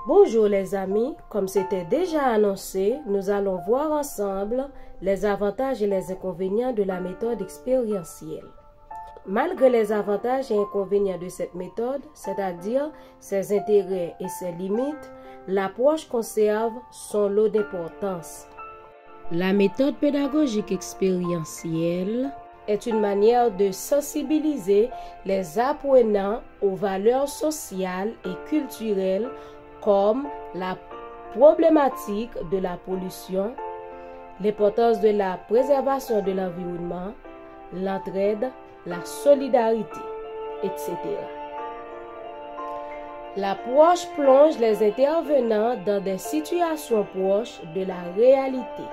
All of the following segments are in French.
Bonjour les amis, comme c'était déjà annoncé, nous allons voir ensemble les avantages et les inconvénients de la méthode expérientielle. Malgré les avantages et inconvénients de cette méthode, c'est-à-dire ses intérêts et ses limites, l'approche conserve son lot d'importance. La méthode pédagogique expérientielle est une manière de sensibiliser les apprenants aux valeurs sociales et culturelles comme la problématique de la pollution, l'importance de la préservation de l'environnement, l'entraide, la solidarité, etc. L'approche plonge les intervenants dans des situations proches de la réalité.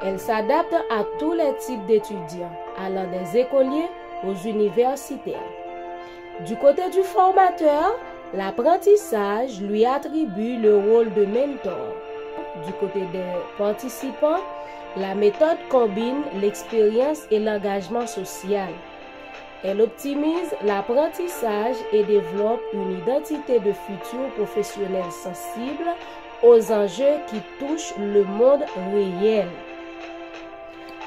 Elle s'adapte à tous les types d'étudiants, allant des écoliers aux universitaires. Du côté du formateur, l'apprentissage lui attribue le rôle de mentor. Du côté des participants, la méthode combine l'expérience et l'engagement social. Elle optimise l'apprentissage et développe une identité de futur professionnel sensible aux enjeux qui touchent le monde réel.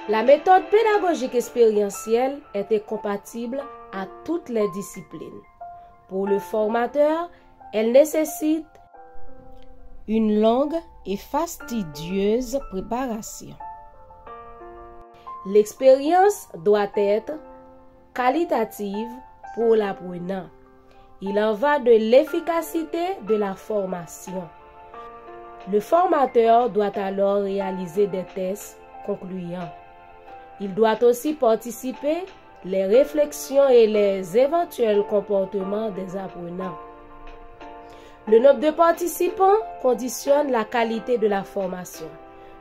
La méthode pédagogique expérientielle est incompatible à toutes les disciplines. Pour le formateur, elle nécessite une longue et fastidieuse préparation. L'expérience doit être qualitative pour l'apprenant. Il en va de l'efficacité de la formation. Le formateur doit alors réaliser des tests concluants. Il doit aussi participer les réflexions et les éventuels comportements des apprenants. Le nombre de participants conditionne la qualité de la formation,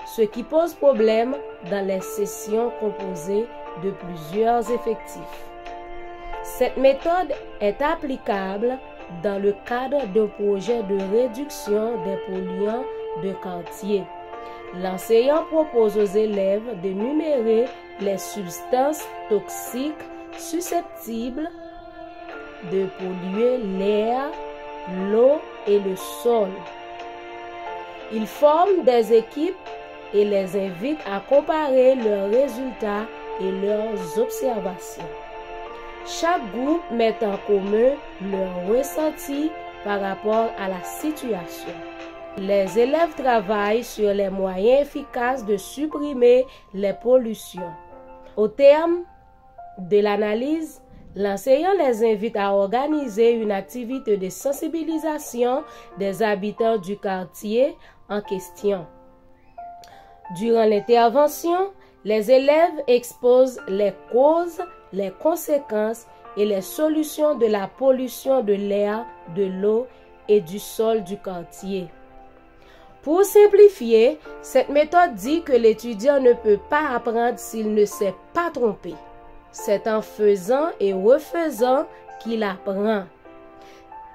ce qui pose problème dans les sessions composées de plusieurs effectifs. Cette méthode est applicable dans le cadre d'un projet de réduction des polluants de quartier. L'enseignant propose aux élèves de numérer les substances toxiques susceptibles de polluer l'air, l'eau et le sol. Il forme des équipes et les invite à comparer leurs résultats et leurs observations. Chaque groupe met en commun leurs ressentis par rapport à la situation. Les élèves travaillent sur les moyens efficaces de supprimer les pollutions. Au terme de l'analyse, l'enseignant les invite à organiser une activité de sensibilisation des habitants du quartier en question. Durant l'intervention, les élèves exposent les causes, les conséquences et les solutions de la pollution de l'air, de l'eau et du sol du quartier. Pour simplifier, cette méthode dit que l'étudiant ne peut pas apprendre s'il ne s'est pas trompé. C'est en faisant et refaisant qu'il apprend.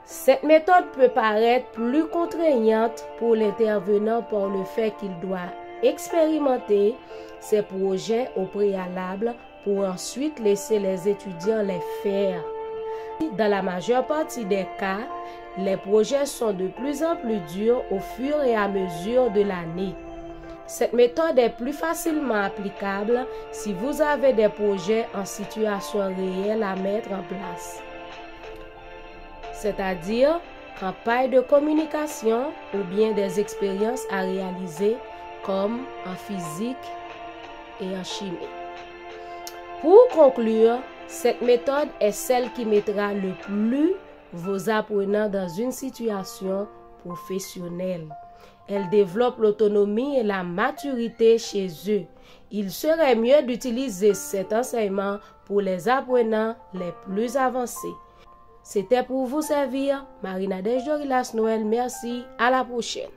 Cette méthode peut paraître plus contraignante pour l'intervenant par le fait qu'il doit expérimenter ses projets au préalable pour ensuite laisser les étudiants les faire. Dans la majeure partie des cas, les projets sont de plus en plus durs au fur et à mesure de l'année. Cette méthode est plus facilement applicable si vous avez des projets en situation réelle à mettre en place, c'est-à-dire campagne de communication ou bien des expériences à réaliser comme en physique et en chimie. Pour conclure, cette méthode est celle qui mettra le plus vos apprenants dans une situation professionnelle. Elle développe l'autonomie et la maturité chez eux. Il serait mieux d'utiliser cet enseignement pour les apprenants les plus avancés. C'était pour vous servir, Marie-Nadège Dorillas Noël. Merci, à la prochaine.